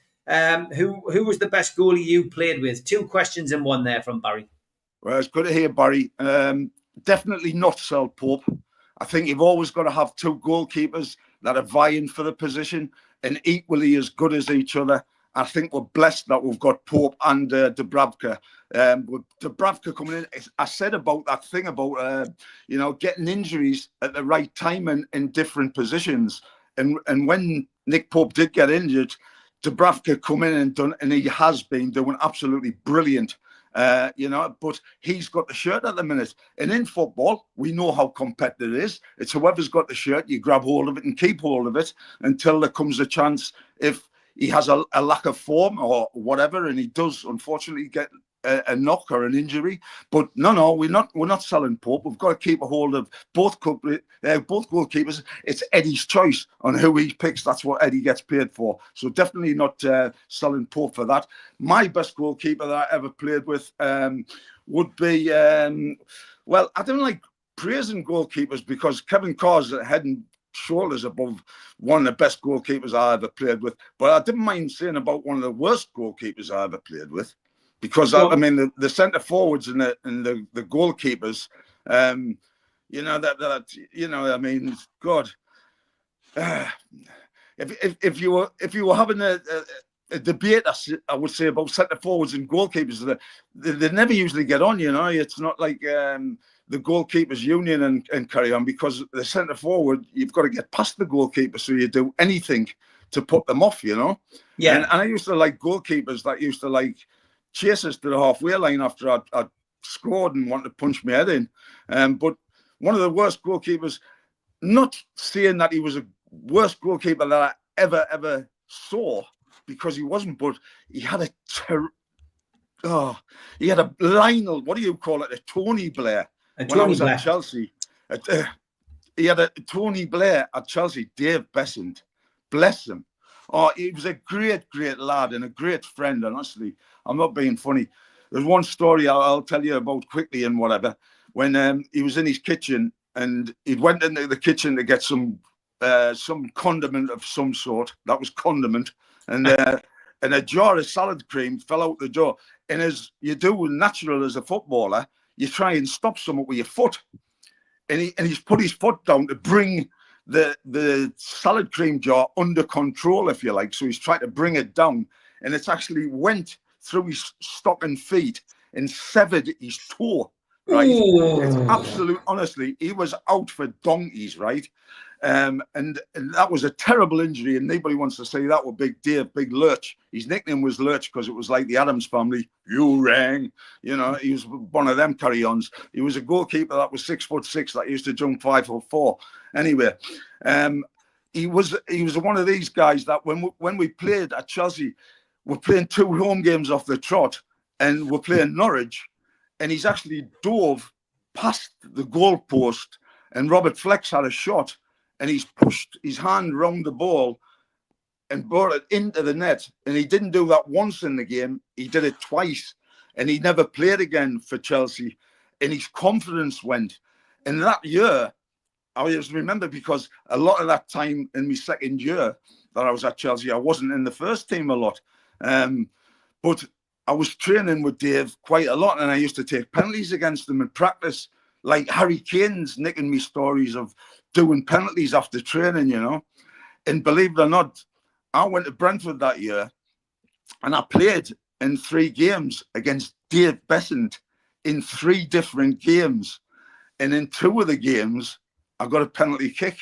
Who was the best goalie you played with?" Two questions in one there from Barry. Well, it's good to hear, Barry. Definitely not sell Pope. I think you've always got to have two goalkeepers that are vying for the position and equally as good as each other. I think we're blessed that we've got Pope and Dubravka. With Dubravka coming in, I said about that thing about you know, getting injuries at the right time and in different positions. And when Nick Pope did get injured, Dubravka come in and he has been doing absolutely brilliant. You know, but he's got the shirt at the minute. And in football, we know how competitive it is. It's whoever's got the shirt, you grab hold of it and keep hold of it until there comes a chance if he has a lack of form or whatever, and he does unfortunately get a knock or an injury. But no, we're not selling Pope. We've got to keep a hold of both goalkeepers. It's Eddie's choice on who he picks. That's what Eddie gets paid for. So definitely not selling Pope for that. My best goalkeeper that I ever played with would be well, I don't like praising goalkeepers because Kevin Carr's head and shoulders above one of the best goalkeepers I ever played with. But I didn't mind saying about one of the worst goalkeepers I ever played with. Because I mean the centre forwards and the goalkeepers, you know that you know, I mean, God, if you were having a debate, I would say, about centre forwards and goalkeepers, they never usually get on. You know, it's not like the goalkeepers union and carry on, because the centre forward, you've got to get past the goalkeeper, so you do anything to put them off. You know, and I used to like goalkeepers that used to like chase us to the halfway line after I'd scored and wanted to punch my head in. But one of the worst goalkeepers, not saying that he was a worst goalkeeper that I ever saw, because he wasn't, but he had he had a Lionel, what do you call it, a Tony Blair. when I was at Chelsea. He had a Tony Blair at Chelsea, Dave Besant, bless him. Oh, he was a great, great lad and a great friend. Honestly, I'm not being funny. There's one story I'll tell you about quickly and whatever. When he was in his kitchen and he went into the kitchen to get some condiment of some sort. That was condiment. And a jar of salad cream fell out the door. And as you do natural as a footballer, you try and stop something with your foot. And he's put his foot down to bring the salad cream jar under control, if you like. So he's tried to bring it down, and it's actually went through his stocking feet and severed his toe. Right? Ooh. It's absolute. Honestly, he was out for donkeys, right? And that was a terrible injury, and nobody wants to say that with Big Dave, Big Lurch. His nickname was Lurch because it was like the Addams Family. You rang, you know. He was one of them carry-ons. He was a goalkeeper that was 6'6" that used to jump 5'4". Anyway, he was one of these guys that when we played at Chelsea, we're playing 2 home games off the trot, and we're playing Norwich, and he's actually dove past the goalpost, and Robert Flex had a shot. And he's pushed his hand round the ball and brought it into the net. And he didn't do that once in the game. He did it twice. And he never played again for Chelsea. And his confidence went. And that year, I just remember, because a lot of that time in my second year that I was at Chelsea, I wasn't in the first team a lot. But I was training with Dave quite a lot. And I used to take penalties against him in practice. Like Harry Kane's nicking me stories of doing penalties after training, you know. And believe it or not, I went to Brentford that year and I played in 3 games against Dave Besant in 3 different games. And in 2 of the games, I got a penalty kick.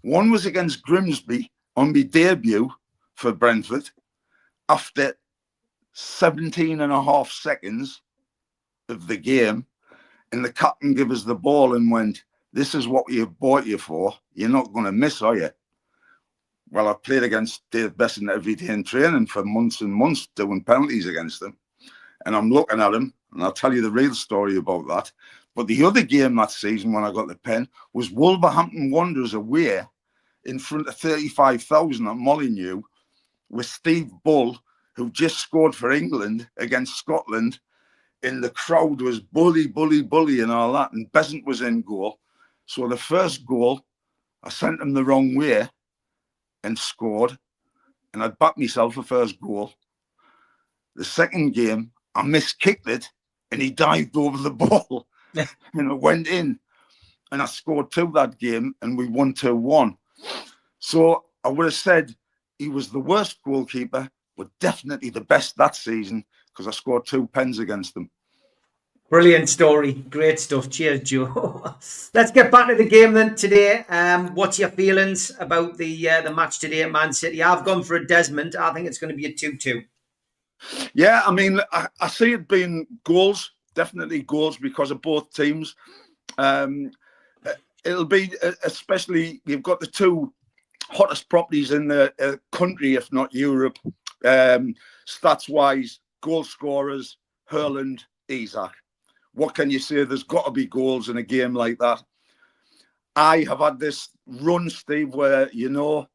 One was against Grimsby on my debut for Brentford after 17.5 seconds of the game. And the captain gave us the ball and went, "This is what we bought you for. You're not going to miss, are you?" Well, I played against Dave Besant every day in training for months and months, doing penalties against him. And I'm looking at him, and I'll tell you the real story about that. But the other game that season when I got the pen was Wolverhampton Wanderers away in front of 35,000 at Molineux with Steve Bull, who just scored for England against Scotland. And the crowd was bully, bully, bully and all that. And Besant was in goal. So the first goal, I sent him the wrong way and scored. And I'd backed myself for first goal. The second game, I miskicked it and he dived over the ball. And it went in. And I scored 2 that game and we won 2-1. So I would have said he was the worst goalkeeper, but definitely the best that season, because I scored 2 pens against them. Brilliant story. Great stuff. Cheers, Joe. Let's get back to the game then today. What's your feelings about the match today at Man City? I've gone for a Desmond. I think it's going to be a 2-2. Yeah, I mean, I see it being goals, definitely goals because of both teams. It'll be, especially, you've got the 2 hottest properties in the country, if not Europe, stats-wise, goal scorers, Haaland, Isak. What can you say? There's got to be goals in a game like that. I have had this run, Steve, where, you know,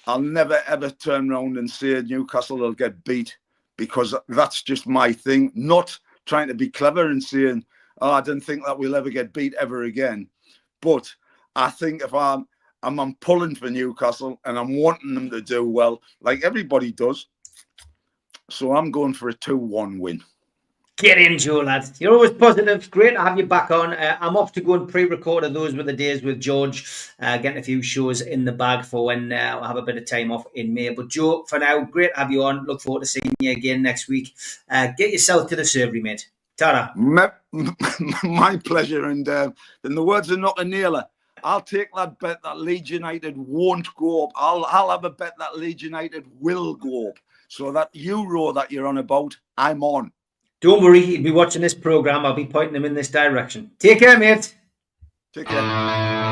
I'll never, ever turn around and say Newcastle will get beat, because that's just my thing. Not trying to be clever and saying, oh, I didn't think that we'll ever get beat ever again. But I think if I'm pulling for Newcastle and I'm wanting them to do well, like everybody does. So I'm going for a 2-1 win. Get in, Joe, lad. You're always positive. Great to have you back on. I'm off to go and pre-record those were the days with George, getting a few shows in the bag for when I'll have a bit of time off in May. But Joe, for now, great to have you on. Look forward to seeing you again next week. Get yourself to the surgery, mate. Ta-ra. My pleasure. And in the words of Knocker Naylor, I'll take that bet that Leeds United won't go up. I'll have a bet that Leeds United will go up. So that Euro that you're on about, I'm on. Don't worry, he'll be watching this programme. I'll be pointing him in this direction. Take care, mate. Take care.